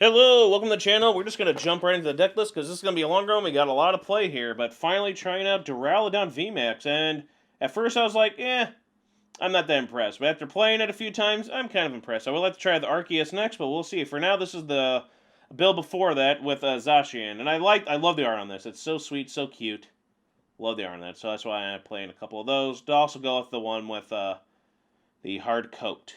Hello, welcome to the channel. We're just going to jump right into the deck list because this is going to be a longer one. We got a lot of play here, but finally trying out Duraludon VMAX. And at first I was like, I'm not that impressed. But after playing it a few times, I'm kind of impressed. I would like to try the Arceus next, but we'll see. For now, this is the build before that with Zacian. And I love the art on this. It's so sweet, so cute. Love the art on that, so that's why I'm playing a couple of those. To also go with the one with the hard coat.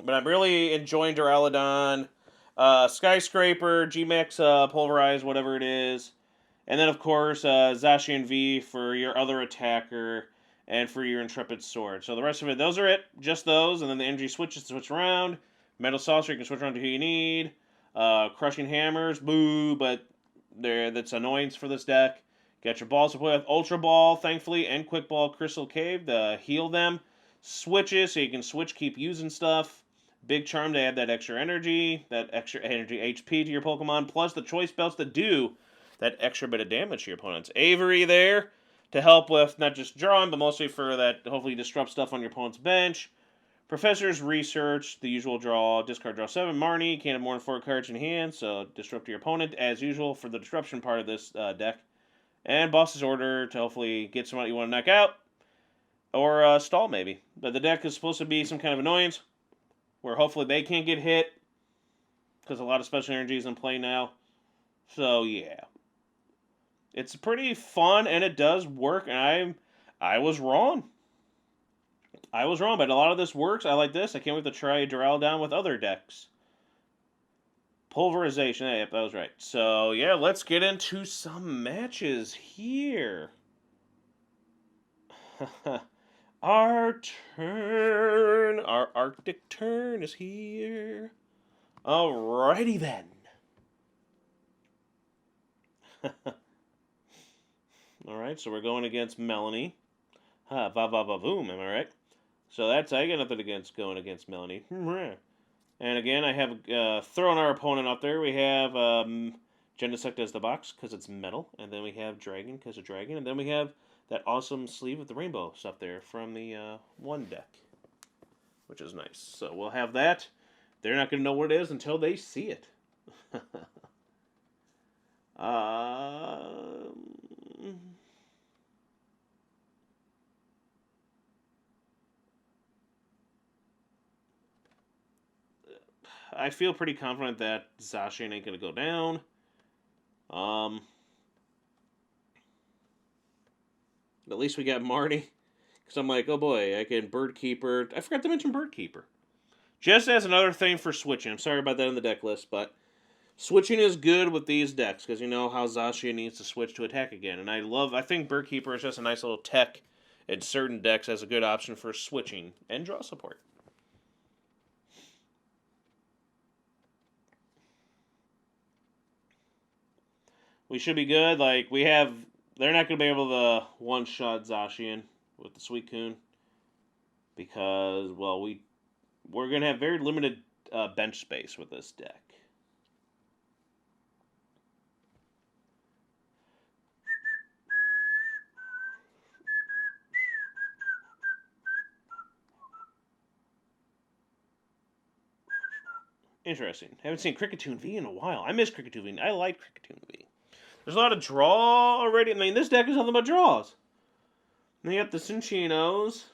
But I'm really enjoying Duraludon. Skyscraper, GMAX Pulverize, whatever it is. And then, of course, Zacian V for your other attacker and for your Intrepid Sword. So the rest of it, those are it. Just those. And then the energy switches to switch around. Metal Saucer, you can switch around to who you need. Crushing Hammers, boo, but that's annoyance for this deck. Got your balls to play with. Ultra Ball, thankfully, and Quick Ball Crystal Cave to heal them. Switches, so you can switch, keep using stuff. Big Charm to add that extra energy HP to your Pokemon, plus the choice belts that do that extra bit of damage to your opponents. Avery there to help with not just drawing, but mostly for that hopefully disrupt stuff on your opponent's bench. Professor's Research, the usual draw, discard draw 7. Marnie, can't have more than 4 cards in hand, so disrupt your opponent as usual for the disruption part of this deck. And Boss's Order to hopefully get someone you want to knock out, or stall maybe. But the deck is supposed to be some kind of annoyance, where hopefully they can't get hit, because a lot of special energy is in play now. So, yeah. It's pretty fun, and it does work, and I was wrong. I was wrong, but a lot of this works. I like this. I can't wait to try Duraludon with other decks. Pulverization. Yep, that was right. So, yeah, let's get into some matches here. Our turn, our Arctic turn is here. Alrighty then. Alright, so we're going against Melanie. Ha, va va va boom, am I right? So that's, I got nothing against going against Melanie. And again, I have thrown our opponent up there. We have Genesect as the box, because it's metal. And then we have Dragon, because of Dragon. And then we have that awesome sleeve with the rainbow stuff there from the one deck, which is nice. So we'll have that. They're not going to know what it is until they see it. I feel pretty confident that Zacian ain't going to go down. At least we got Marty. Because I'm like, oh boy, I can Bird Keeper. I forgot to mention Bird Keeper. Just as another thing for switching. I'm sorry about that in the deck list, but switching is good with these decks, because you know how Zacian needs to switch to attack again. And I think Bird Keeper is just a nice little tech in certain decks as a good option for switching and draw support. We should be good. Like, they're not going to be able to one-shot Zacian with the Suicune, because, well, we're going to have very limited bench space with this deck. Interesting. Haven't seen Kricketune V in a while. I miss Kricketune V. I like Kricketune V. There's a lot of draw already. I mean, this deck is nothing but draws. And you got the Cinchinos,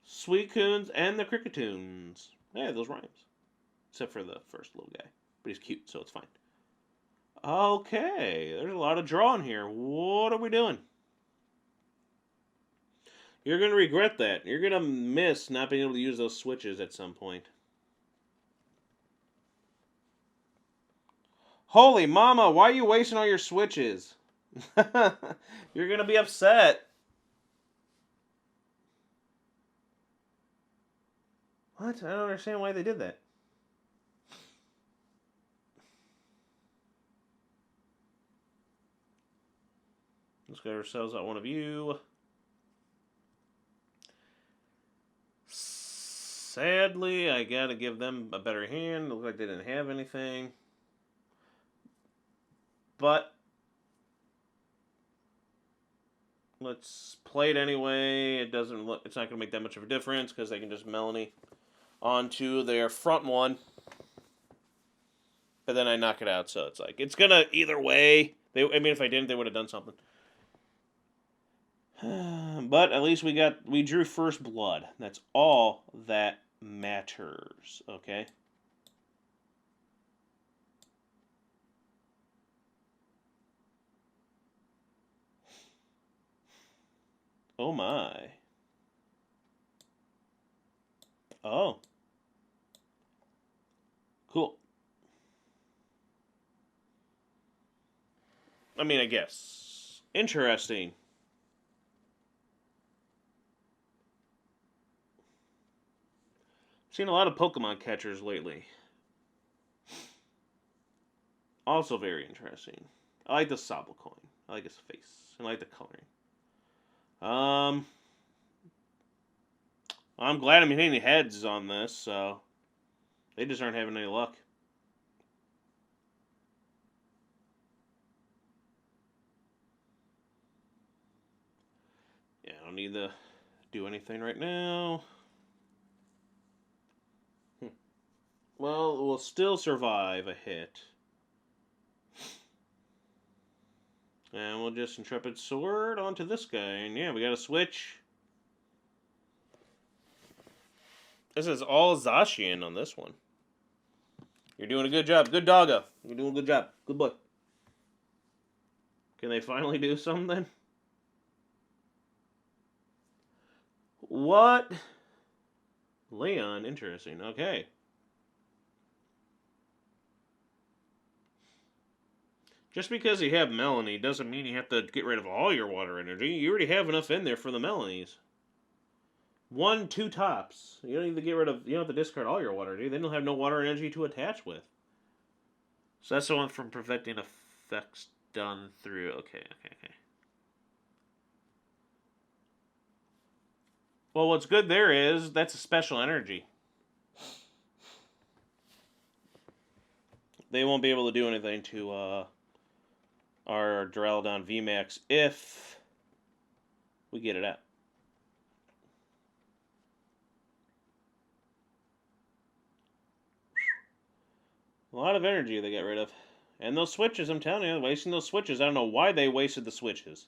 Suicunes, and the Kricketoons. Yeah, those rhymes. Except for the first little guy. But he's cute, so it's fine. Okay, there's a lot of drawing here. What are we doing? You're going to regret that. You're going to miss not being able to use those switches at some point. Holy mama, why are you wasting all your switches? You're going to be upset. What? I don't understand why they did that. Let's get ourselves out one of you. Sadly, I gotta give them a better hand. Looks like they didn't have anything. But let's play it anyway. It's not gonna make that much of a difference because they can just Melanie onto their front one. but then I knock it out, so it's like, it's gonna, either way, I mean, if I didn't, they would have done something. But at least we drew first blood. That's all that matters, okay? Oh my. Oh. Cool. I mean, I guess. Interesting. Seen a lot of Pokemon catchers lately. Also very interesting. I like the Sobble coin. I like his face. I like the coloring. I'm glad I'm hitting heads on this, so they just aren't having any luck. Yeah, I don't need to do anything right now. Well, we'll still survive a hit. And we'll just Intrepid Sword onto this guy. And yeah, we got a switch. This is all Zacian on this one. You're doing a good job. Good doggo. You're doing a good job. Good boy. Can they finally do something? What? Leon, interesting. Okay. Just because you have Melanie doesn't mean you have to get rid of all your water energy. You already have enough in there for the Melanies. 1, 2 tops. You don't need to get rid of. You don't have to discard all your water energy. Then you'll have no water energy to attach with. So that's the one from preventing effects done through. Okay. Well, what's good there is that's a special energy. They won't be able to do anything to our Duraludon VMAX if we get it out. A lot of energy they got rid of. And those switches, I'm telling you, wasting those switches. I don't know why they wasted the switches.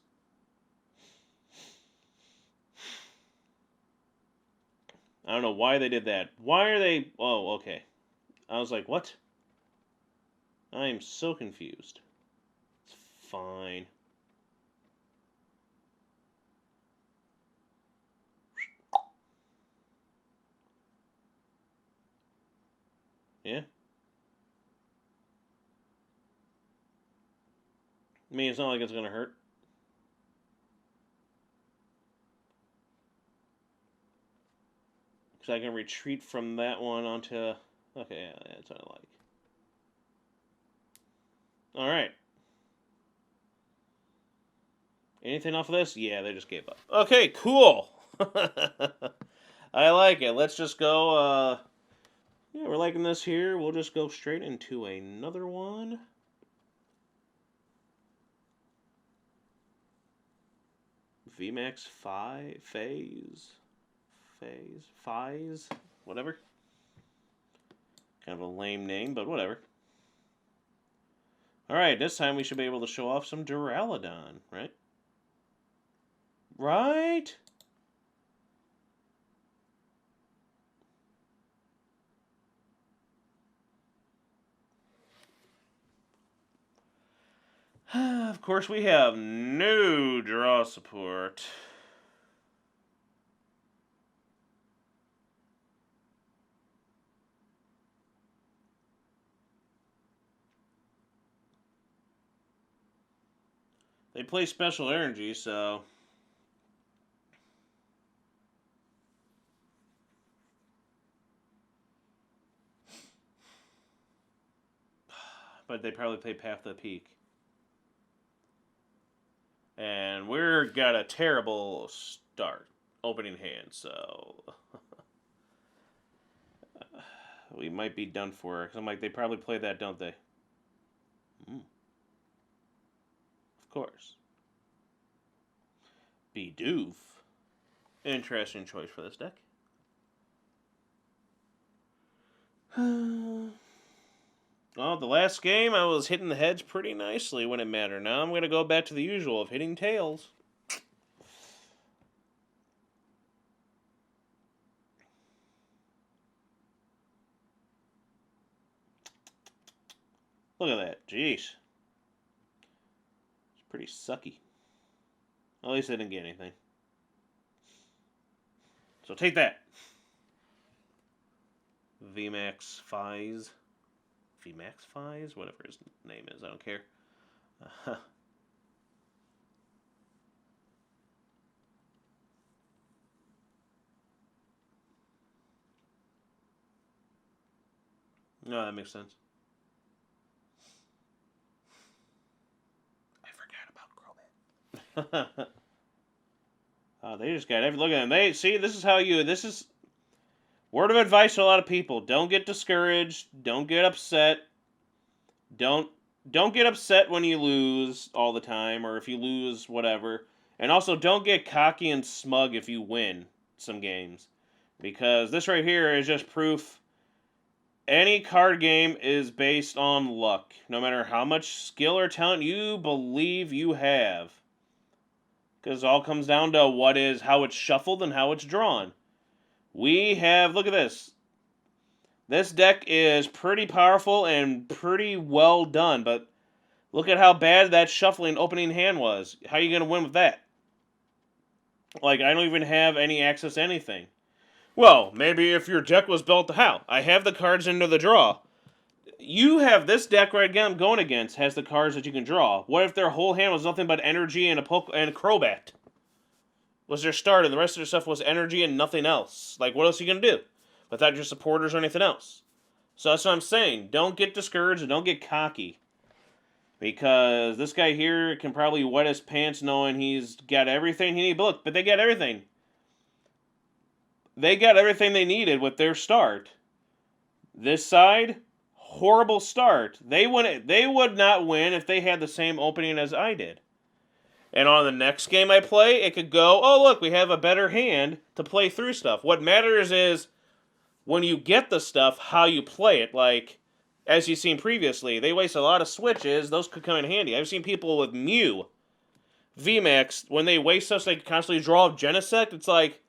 I don't know why they did that. Why are they... Oh, okay. I was like, what? I am so confused. It's fine. Yeah. I mean, it's not like it's going to hurt. Because I can retreat from that one onto... Okay, yeah, that's what I like. Alright. Anything off of this? Yeah, they just gave up. Okay, cool. I like it. Let's just go, yeah, we're liking this here. We'll just go straight into another one. VMAX Phase, whatever. Kind of a lame name, but whatever. Alright, this time we should be able to show off some Duraludon, right? Right? Of course, we have no draw support. They play special energy, so... But they probably play Path to the Peak. And we're got a terrible start. Opening hand, so... we might be done for. Because I'm like, they probably play that, don't they? Of course. Bidoof. Interesting choice for this deck. Well, the last game I was hitting the heads pretty nicely when it mattered. Now I'm going to go back to the usual of hitting tails. Look at that. Jeez. It's pretty sucky. At least I didn't get anything. So take that. VMAX Fies. VMAX Fies? Whatever his name is. I don't care. No, that makes sense. I forgot about Crobat. They just got every look at them. They see this is how you this is word of advice to a lot of people. Don't get discouraged. Don't get upset. Don't get upset when you lose all the time, or if you lose whatever. And also don't get cocky and smug if you win some games. Because this right here is just proof any card game is based on luck. No matter how much skill or talent you believe you have. Because it all comes down to how it's shuffled and how it's drawn. We have, look at this. This deck is pretty powerful and pretty well done, but look at how bad that shuffling opening hand was. How are you going to win with that? Like, I don't even have any access to anything. Well, maybe if your deck was built to how? I have the cards into the draw. You have this deck right now I'm going against has the cards that you can draw. What if their whole hand was nothing but energy and a Crobat? Was their start and the rest of their stuff was energy and nothing else? Like, what else are you going to do? Without your supporters or anything else. So that's what I'm saying. Don't get discouraged and don't get cocky. Because this guy here can probably wet his pants knowing he's got everything he needs. But look, but they got everything. They got everything they needed with their start. This side, horrible start. They would not win if they had the same opening as I did. And on the next game I play, it could go, oh look, we have a better hand to play through stuff. What matters is when you get the stuff, how you play it. Like, as you've seen previously, they waste a lot of switches. Those could come in handy. I've seen people with Mew VMAX, when they waste stuff so they can constantly draw a Genesect, it's like,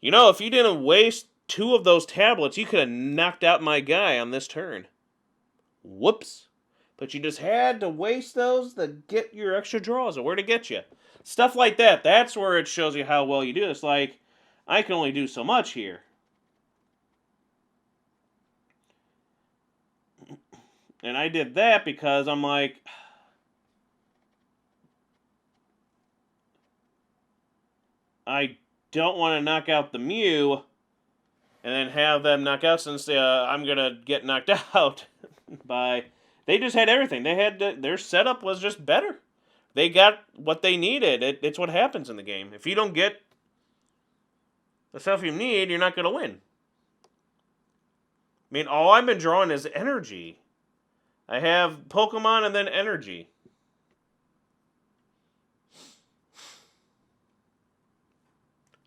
you know, if you didn't waste 2 of those tablets, you could have knocked out my guy on this turn. Whoops. But you just had to waste those to get your extra draws, or where to get you. Stuff like that. That's where it shows you how well you do this. Like, I can only do so much here. And I did that because I'm like, I don't want to knock out the Mew and then have them knock out since I'm going to get knocked out by... They just had everything. They had their setup was just better. They got what they needed. It's what happens in the game. If you don't get the stuff you need, you're not going to win. I mean, all I've been drawing is energy. I have Pokemon and then energy.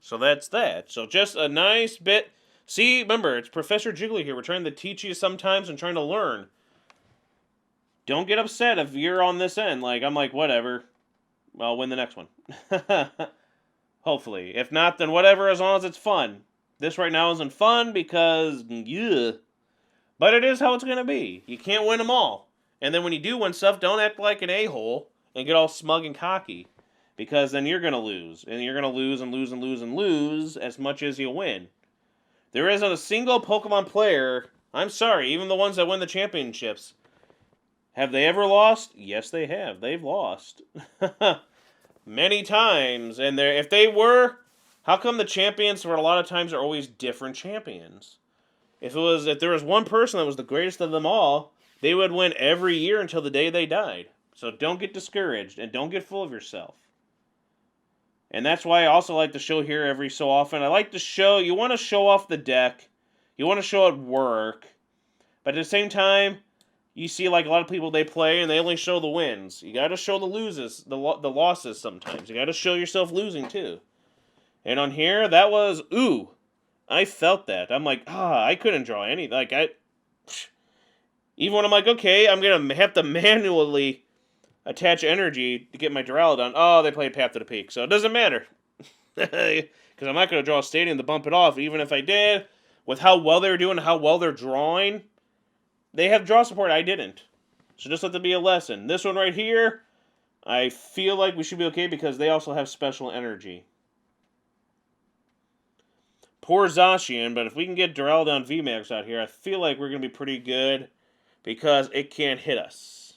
So that's that. So just a nice bit. See, remember, it's Professor Jiggly here. We're trying to teach you sometimes and trying to learn. Don't get upset if you're on this end. Like, I'm like, whatever. I'll win the next one. Hopefully. If not, then whatever, as long as it's fun. This right now isn't fun because, yeah. But it is how it's going to be. You can't win them all. And then when you do win stuff, don't act like an a-hole and get all smug and cocky. Because then you're going to lose. And you're going to lose and lose and lose and lose as much as you win. There isn't a single Pokemon player, I'm sorry, even the ones that win the championships, have they ever lost? Yes, they have. They've lost. Many times. And if they were, how come the champions for a lot of times are always different champions? If there was one person that was the greatest of them all, they would win every year until the day they died. So don't get discouraged and don't get full of yourself. And that's why I also like to show here every so often. I like to show, you want to show off the deck. You want to show it work. But at the same time, you see like a lot of people, they play and they only show the wins. You got to show the losses sometimes. You got to show yourself losing too. And on here, that was, ooh, I felt that. I'm like, I couldn't draw any. Like, Even when I'm like, okay, I'm going to have to manually attach energy to get my Duraludon. Oh, they played Path to the Peak, so it doesn't matter. Because I'm not going to draw a Stadium to bump it off. Even if I did, with how well they're doing, how well they're drawing, they have draw support. I didn't. So just let that be a lesson. This one right here, I feel like we should be okay because they also have special energy. Poor Zacian, but if we can get Duraludon VMAX out here, I feel like we're going to be pretty good because it can't hit us.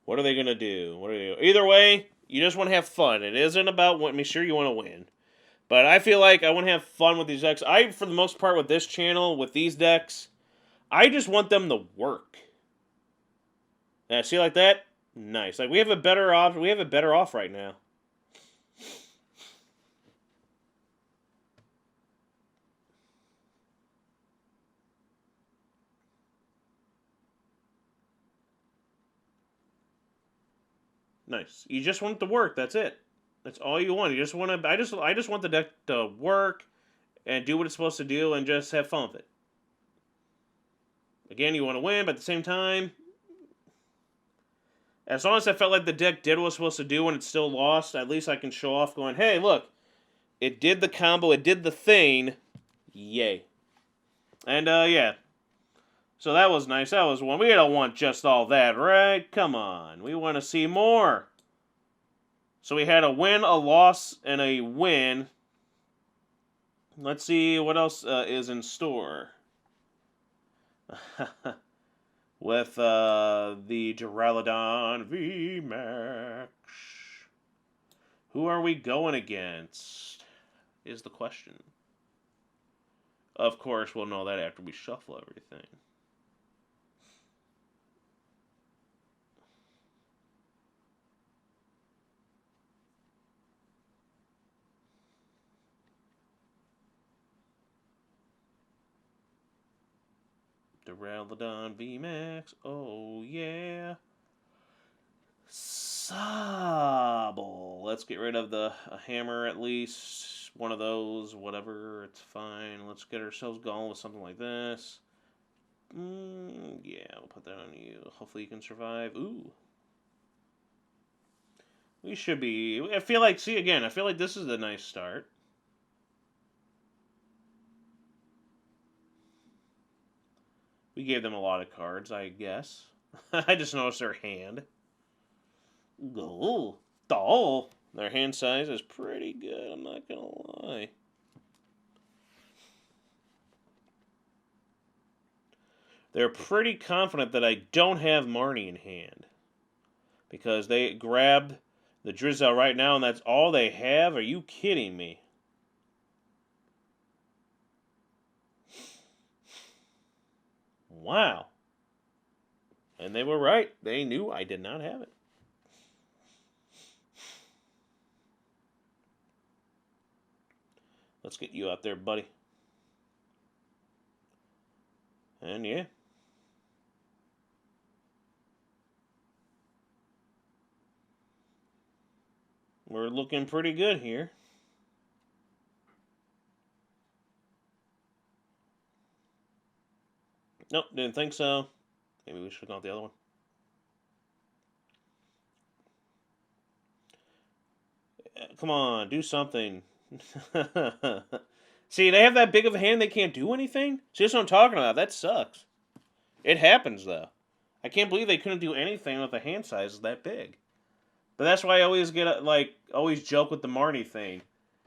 What are they going to do? What are they do? Either way, you just want to have fun. It isn't about making sure you want to win. But I feel like I want to have fun with these decks. For the most part, with this channel, with these decks, I just want them to work. Yeah, see like that? Nice. Like we have a better off right now. Nice. You just want it to work. That's it. That's all you want. You just want to. I just want the deck to work and do what it's supposed to do and just have fun with it. Again, you want to win, but at the same time, as long as I felt like the deck did what it was supposed to do and it still lost, at least I can show off going, hey, look, it did the combo, it did the thing. Yay. And, yeah. So that was nice. That was one. We don't want just all that, right? Come on. We want to see more. So we had a win, a loss, and a win. Let's see what else is in store. With the Duraludon VMAX. Who are we going against? Is the question. Of course, we'll know that after we shuffle everything. Duraludon VMAX. Oh, yeah. Sobble. Let's get rid of the hammer at least. One of those, whatever. It's fine. Let's get ourselves going with something like this. Yeah, we'll put that on you. Hopefully you can survive. Ooh. We should be... I feel like... See, again, I feel like this is a nice start. We gave them a lot of cards, I guess. I just noticed their hand. Oh, their hand size is pretty good, I'm not gonna lie. They're pretty confident that I don't have Marnie in hand. Because they grabbed the Drizzle right now and that's all they have? Are you kidding me? Wow. And they were right. They knew I did not have it. Let's get you out there, buddy. And yeah. We're looking pretty good here. Nope, didn't think so. Maybe we should have gone with the other one. Come on, do something. See, they have that big of a hand, they can't do anything? See, that's what I'm talking about. That sucks. It happens, though. I can't believe they couldn't do anything with a hand size that big. But that's why I always always joke with the Marnie thing.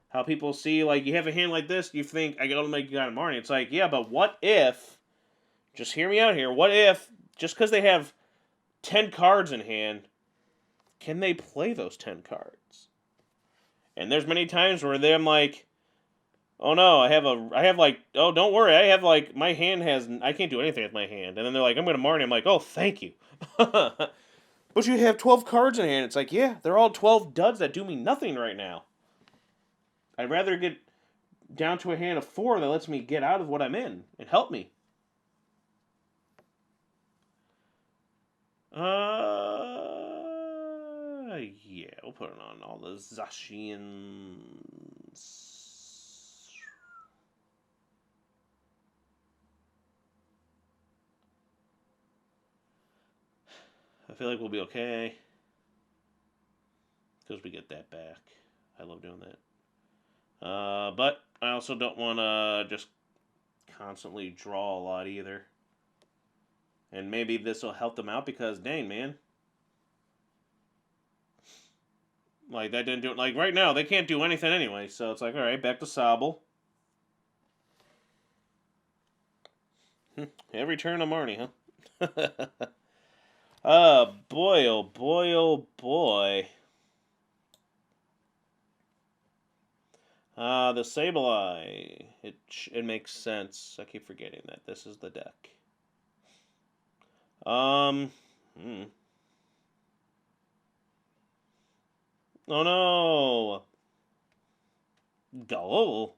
How people see, like, you have a hand like this, you think, I gotta make you got a Marnie. It's like, yeah, but what if, just hear me out here, what if, just because they have 10 cards in hand, can they play those 10 cards? And there's many times where I'm like, oh no, I have like, oh don't worry, I have like, my hand has, I can't do anything with my hand. And then they're like, I'm going to Marnie. I'm like, oh, thank you. But you have 12 cards in hand. It's like, yeah, they're all 12 duds that do me nothing right now. I'd rather get down to a hand of 4 that lets me get out of what I'm in and help me. Yeah, we'll put it on all the Zacians. I feel like we'll be okay. Because we get that back. I love doing that. But I also don't want to just constantly draw a lot either. And maybe this will help them out because, dang, man. Like, that didn't do it. Like, right now, they can't do anything anyway. So it's like, alright, back to Sobble. Every turn of Marnie, huh? Boy, oh boy, oh boy. The Sableye. It makes sense. I keep forgetting that. This is the deck. Oh no! Go!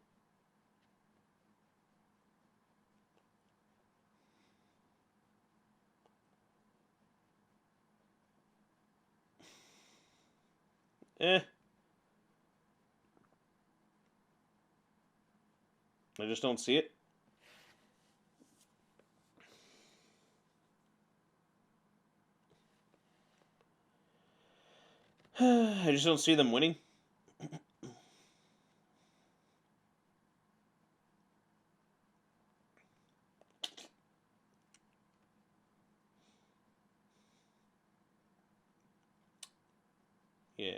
Eh. I just don't see it. I just don't see them winning. Yeah,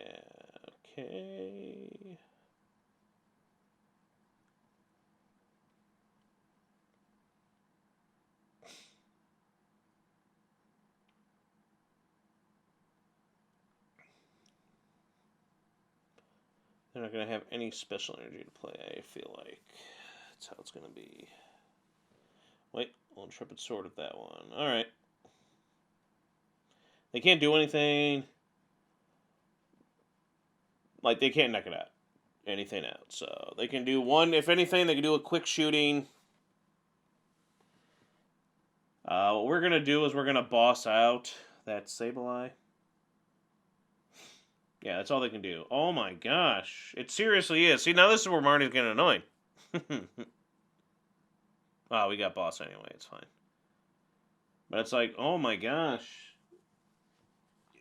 okay. They're not going to have any special energy to play, I feel like. That's how it's going to be. Wait, Intrepid Sword at that one. Alright. They can't do anything. Like, they can't knock it out. Anything out. So, they can do one, if anything, they can do a quick shooting. What we're going to do is we're going to boss out that Sableye. Yeah, that's all they can do. Oh my gosh. It seriously is. See, now this is where Marnie's getting annoying. Oh, we got boss anyway. It's fine. But it's like, oh my gosh.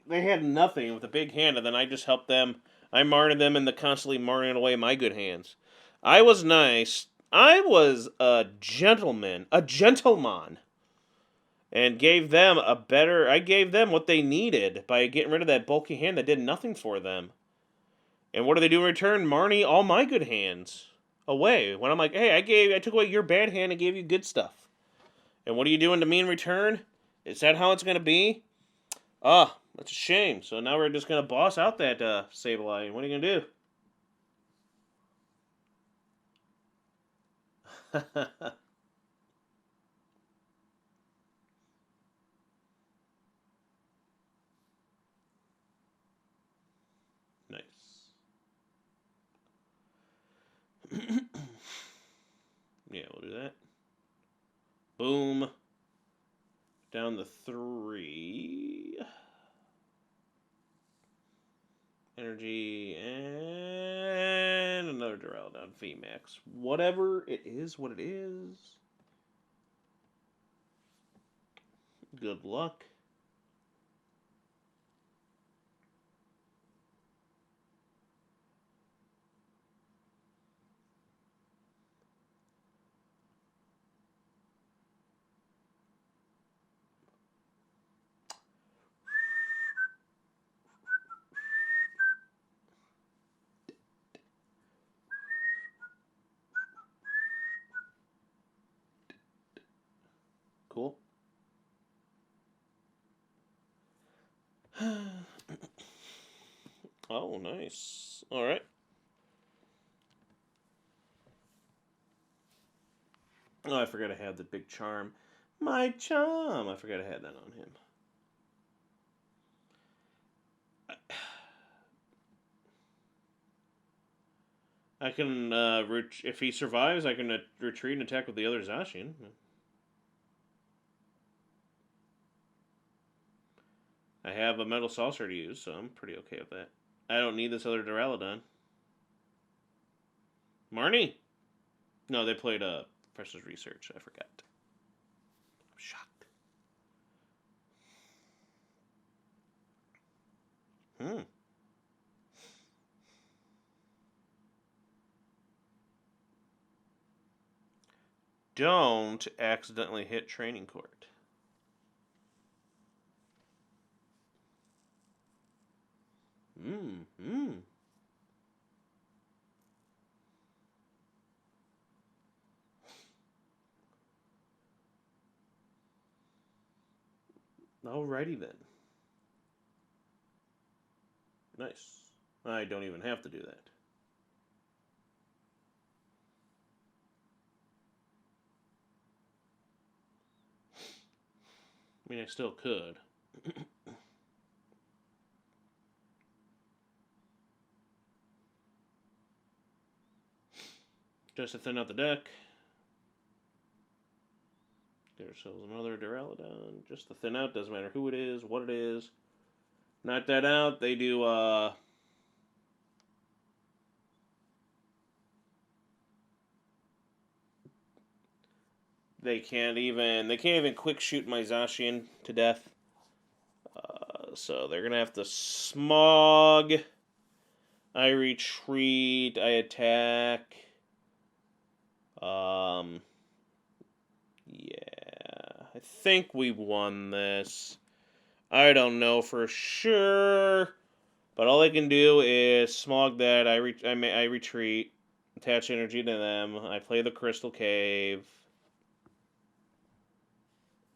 They had nothing with a big hand, and then I just helped them. I martyred them into constantly martyring away my good hands. I was nice. I was a gentleman. A gentleman. And gave them a better... I gave them what they needed by getting rid of that bulky hand that did nothing for them. And what do they do in return? Marnie all my good hands away. When I'm like, hey, I took away your bad hand and gave you good stuff. And what are you doing to me in return? Is that how it's going to be? Ah, that's a shame. So now we're just going to boss out that Sableye. What are you going to do? Nice. Yeah, we'll do that. Boom. Down to 3. Energy, and another Duraludon VMAX. Whatever it is, what it is. Good luck. Cool. Oh, nice. Alright. Oh, I forgot I had the big charm. My charm! I forgot I had that on him. I can, if he survives, I can retreat and attack with the other Zacian. I have a Metal Saucer to use, so I'm pretty okay with that. I don't need this other Duraludon. Marnie? No, they played Professor's Research. I forgot. I'm shocked. Hmm. Don't accidentally hit training court. Hmm. Alrighty then. Nice. I don't even have to do that. I mean, I still could. Just to thin out the deck. Get ourselves another Duraludon. Just to thin out, doesn't matter who it is, what it is. Knock that out. They do, they can't even quick shoot my Zacian to death. So they're gonna have to smog. I retreat. I attack. Yeah, I think we won this. I don't know for sure, but all I can do is smog that. I retreat, attach energy to them. I play the Crystal Cave.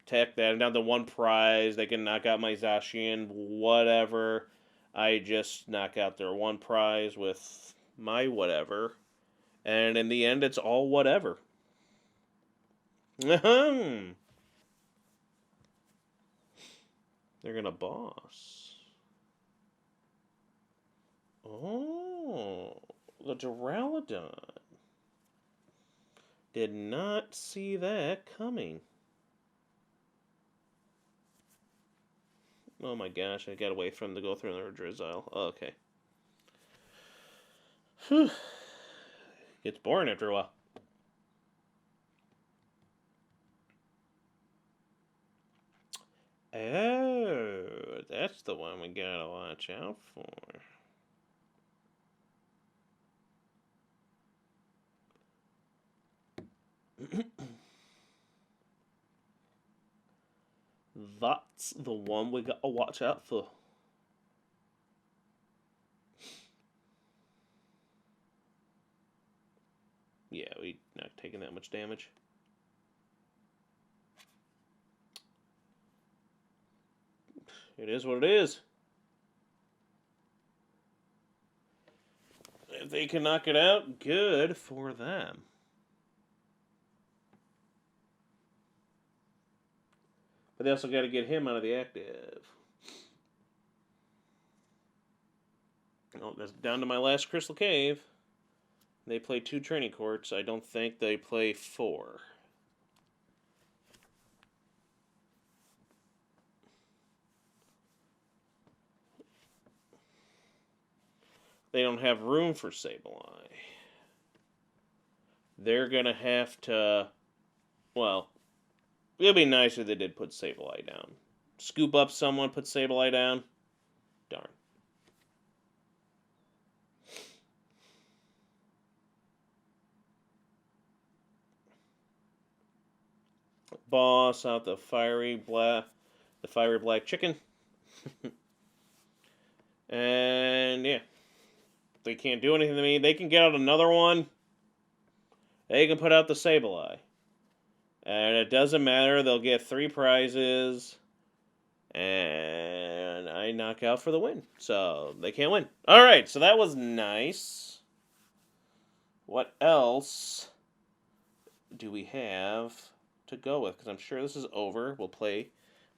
Attack that. I'm down to one prize. They can knock out my Zacian, whatever. I just knock out their one prize with my whatever. And in the end, it's all whatever. They're gonna boss. Oh, the Duraludon. Did not see that coming. Oh my gosh, I gotta wait for him to go through another Drizzile. Oh, okay. Whew. Gets boring after a while. Oh, that's the one we gotta watch out for. That's the one we gotta watch out for. Yeah, we not taking that much damage. It is what it is. If they can knock it out, good for them. But they also got to get him out of the active. Oh, that's down to my last Crystal Cave. They play 2 training courts. I don't think they play 4. They don't have room for Sableye. They're going to have to... Well, it would be nice if they did put Sableye down. Scoop up someone, put Sableye down. Darn. Boss out the fiery black chicken. And yeah, they can't do anything to me. They can get out another one. They can put out the Sableye. And it doesn't matter. They'll get 3 prizes. And I knock out for the win. So they can't win. Alright, so that was nice. What else do we have to go with? Because I'm sure this is over. We'll play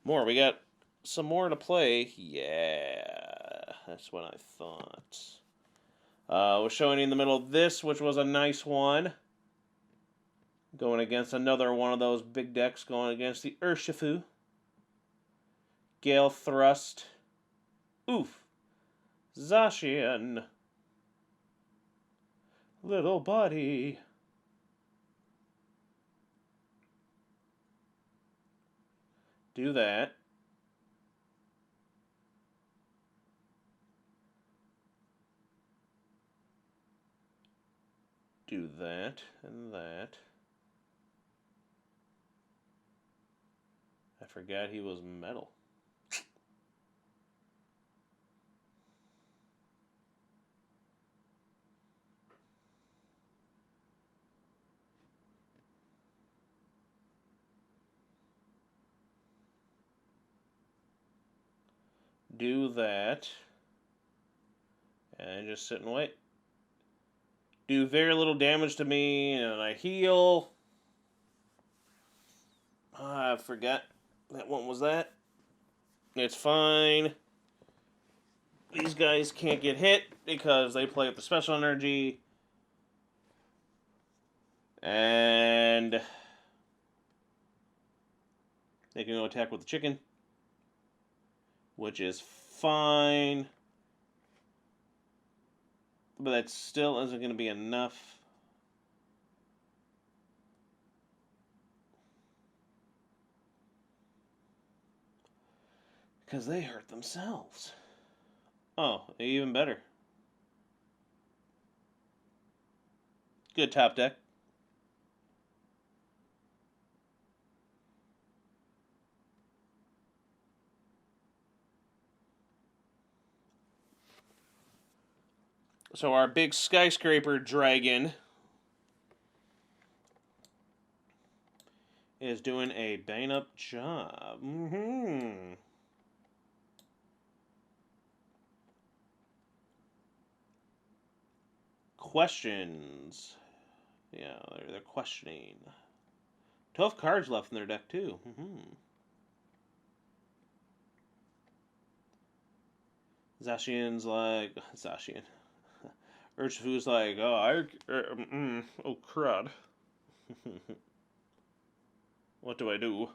more. We got some more to play. Yeah, that's what I thought. We're showing you in the middle of this, which was a nice one. Going against another one of those big decks, going against the Urshifu. Gale Thrust. Oof. Zacian. Little buddy. Do that. do that and that. I forgot he was metal. Do that. And just sit and wait. Do very little damage to me, and I heal. I forgot that one was that. It's fine. These guys can't get hit because they play with the special energy. And they can go attack with the chicken, which is fine. But that still isn't going to be enough. Because they hurt themselves. Oh, even better. Good top deck. So our big skyscraper dragon is doing a bang-up job. Questions. Yeah, they're questioning. 12 cards left in their deck, too. Zacian's like... Zacian. Urshifu's like, oh, oh, crud. What do I do?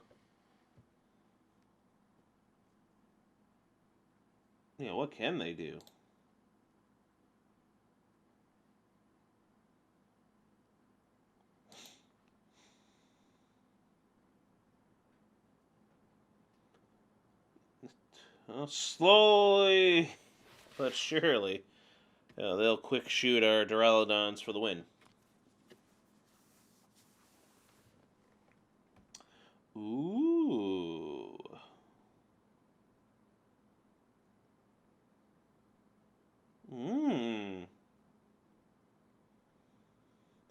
Yeah, what can they do? Well, slowly but surely, they'll quick shoot our Duraludons for the win. Ooh.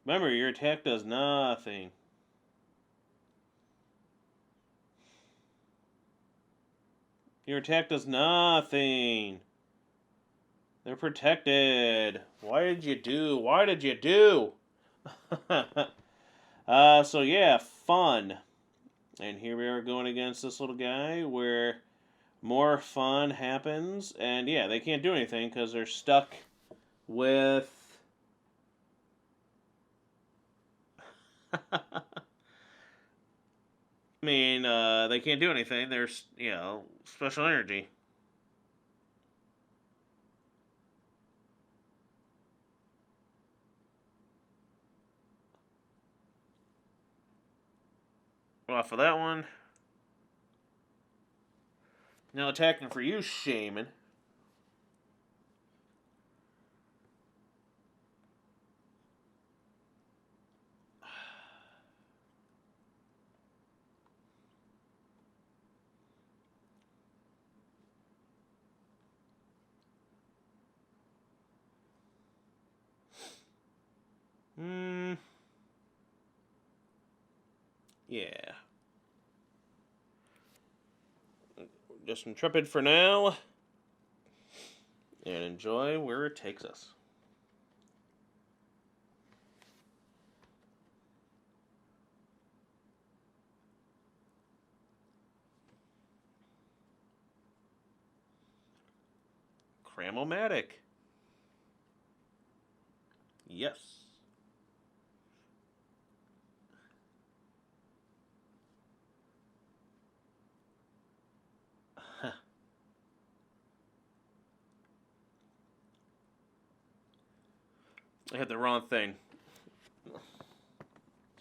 Remember, your attack does nothing. Your attack does nothing. They're protected. Why did you do? Why did you do? So yeah, fun. And here we are going against this little guy where more fun happens. And yeah, they can't do anything because they're stuck with... I mean, they can't do anything. There's, special energy. Off of that one. Now attacking for you, Shaman. Yeah. Just intrepid for now. And enjoy where it takes us. Cramomatic. Yes. I had the wrong thing.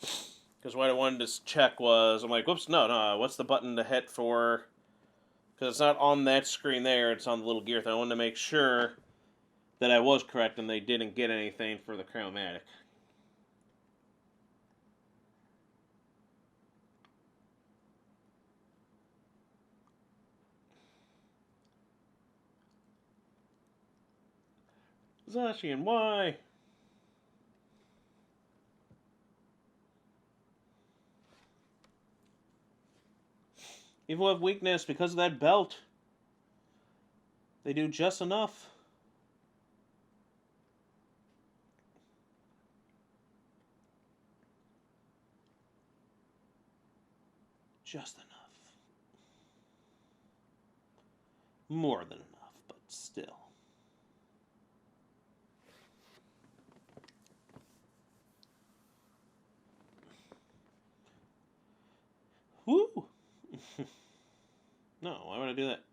Because what I wanted to check was, I'm like, whoops, no, what's the button to hit for... Because it's not on that screen there, it's on the little gear thing. I wanted to make sure that I was correct and they didn't get anything for the Chromatic. Zacian, why? Even with weakness, because of that belt, they do just enough. Just enough. More than enough, but still. Woo! No, why would I do that?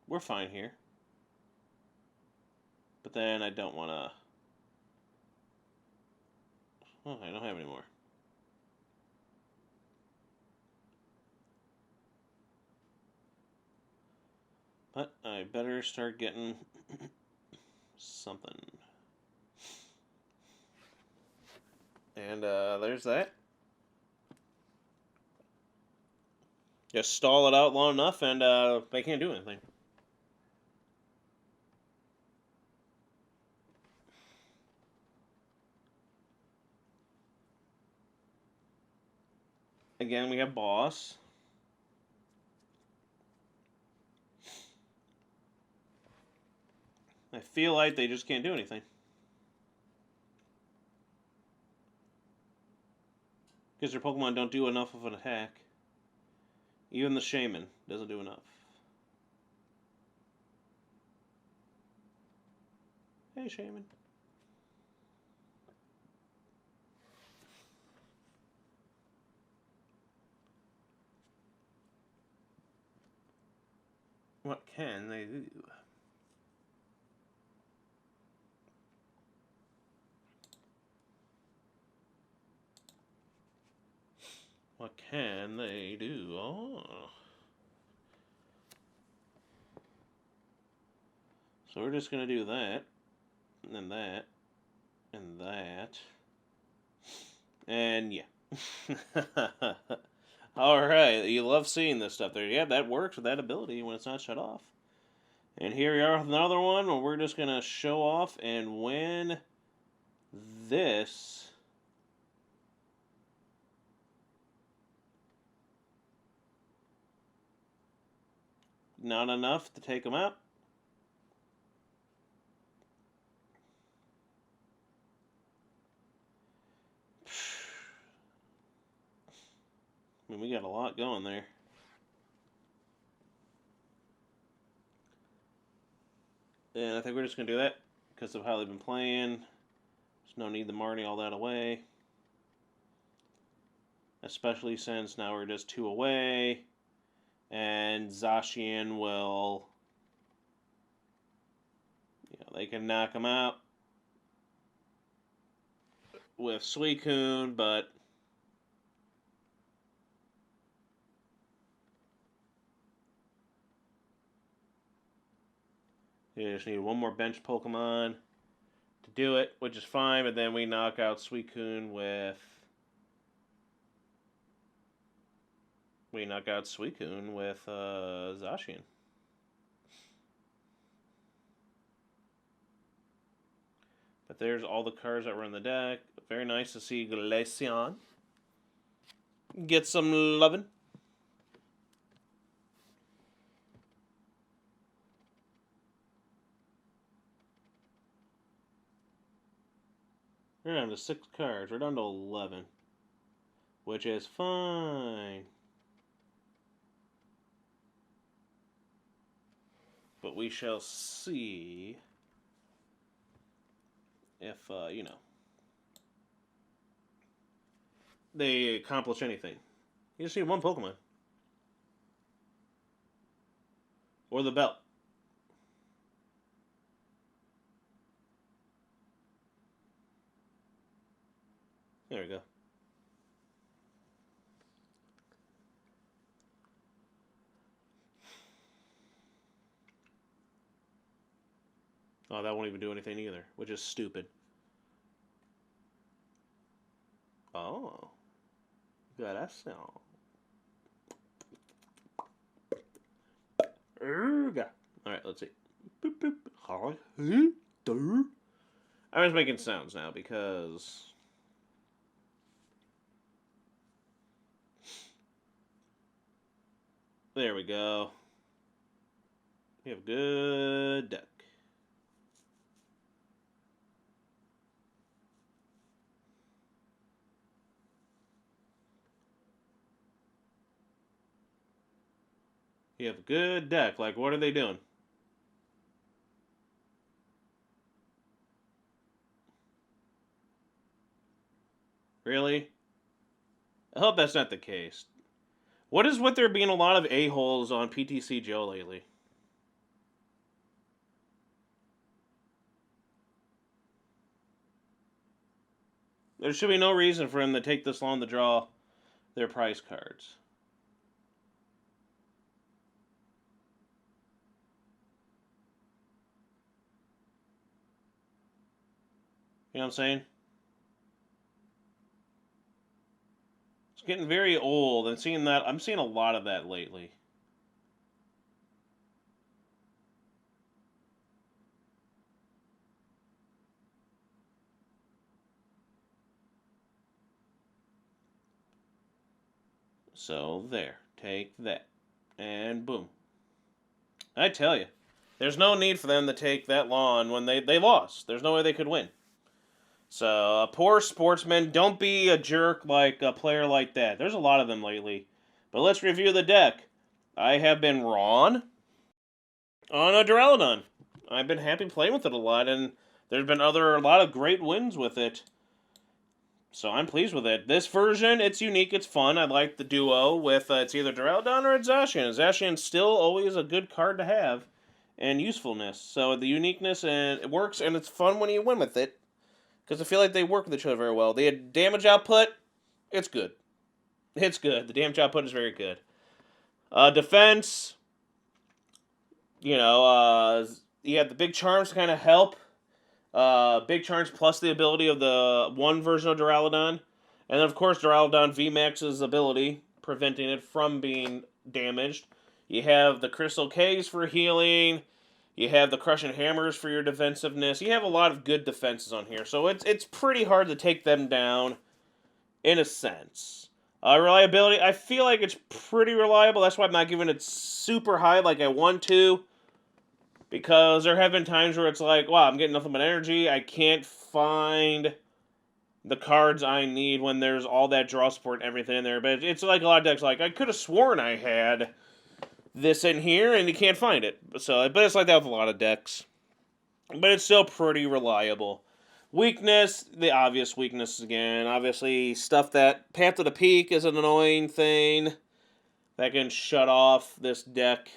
We're fine here. But then I don't want to... Oh, I don't have any more. But I better start getting something. And there's that. Just stall it out long enough and they can't do anything. Again, we have boss. I feel like they just can't do anything. Because their Pokemon don't do enough of an attack. Even the Shaman doesn't do enough. Hey, Shaman. What can they do? What can they do? Oh. So we're just going to do that, and then that, and that. And yeah. Alright, you love seeing this stuff there. Yeah, that works with that ability when it's not shut off. And here we are with another one where we're just going to show off and win this. Not enough to take them out. I mean, we got a lot going there. And I think we're just going to do that because of how they've been playing. There's no need to Marty all that away. Especially since now we're just 2 away. And Zacian will... they can knock him out with Suicune, but... you just need one more bench Pokemon to do it, which is fine, but then we knock out Suicune with... Zacian. But there's all the cards that were in the deck. Very nice to see Glaceon get some lovin'. We're down to 6 cards. We're down to 11. Which is fine. But we shall see if, they accomplish anything. You just need one Pokemon. Or the belt. There we go. Oh, that won't even do anything either, which is stupid. Oh. Gracias. Alright, let's see. Boop, boop. I'm just making sounds now because... There we go. We have a good deck. You have a good deck. Like, what are they doing? Really? I hope that's not the case. What is with there being a lot of a-holes on PTCGO lately? There should be no reason for him to take this long to draw their prize cards. You know what I'm saying? It's getting very old, and seeing that, I'm seeing a lot of that lately. So, there. Take that. And boom. I tell you, there's no need for them to take that long when they lost. There's no way they could win. So, poor sportsman, don't be a jerk like a player like that. There's a lot of them lately. But let's review the deck. I have been wrong on a Duraludon. I've been happy playing with it a lot, and there's been a lot of great wins with it. So I'm pleased with it. This version, it's unique, it's fun. I like the duo with, it's either Duraludon or Zacian. Zacian's still always a good card to have, and usefulness. So the uniqueness, and it works, and it's fun when you win with it. Because I feel like they work with each other very well. The damage output, it's good. It's good. The damage output is very good. Defense, you have the big charms to kind of help. Big charms plus the ability of the one version of Duraludon. And then, of course, Duraludon VMAX's ability, preventing it from being damaged. You have the Crystal K's for healing. You have the Crushing Hammers for your defensiveness. You have a lot of good defenses on here. So it's pretty hard to take them down, in a sense. Reliability, I feel like it's pretty reliable. That's why I'm not giving it super high like I want to. Because there have been times where it's like, wow, I'm getting nothing but energy. I can't find the cards I need when there's all that draw support and everything in there. But it's like a lot of decks, like, I could have sworn I had this in here, and you can't find it. So, but it's like that with a lot of decks. But it's still pretty reliable. Weakness, the obvious weaknesses again. Obviously, stuff that Path to the Peak is an annoying thing that can shut off this deck.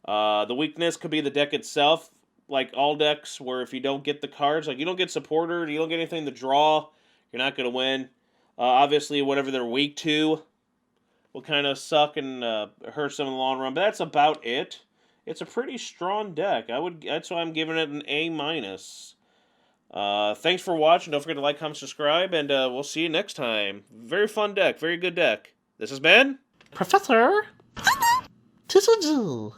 The weakness could be the deck itself, like all decks, where if you don't get the cards, like you don't get supporter, you don't get anything to draw, you're not going to win. Obviously, whatever they're weak to will kind of suck and hurt them in the long run, but that's about it. It's a pretty strong deck. That's why I'm giving it an A-. Thanks for watching. Don't forget to like, comment, subscribe, and we'll see you next time. Very fun deck. Very good deck. This has been... Professor TCG.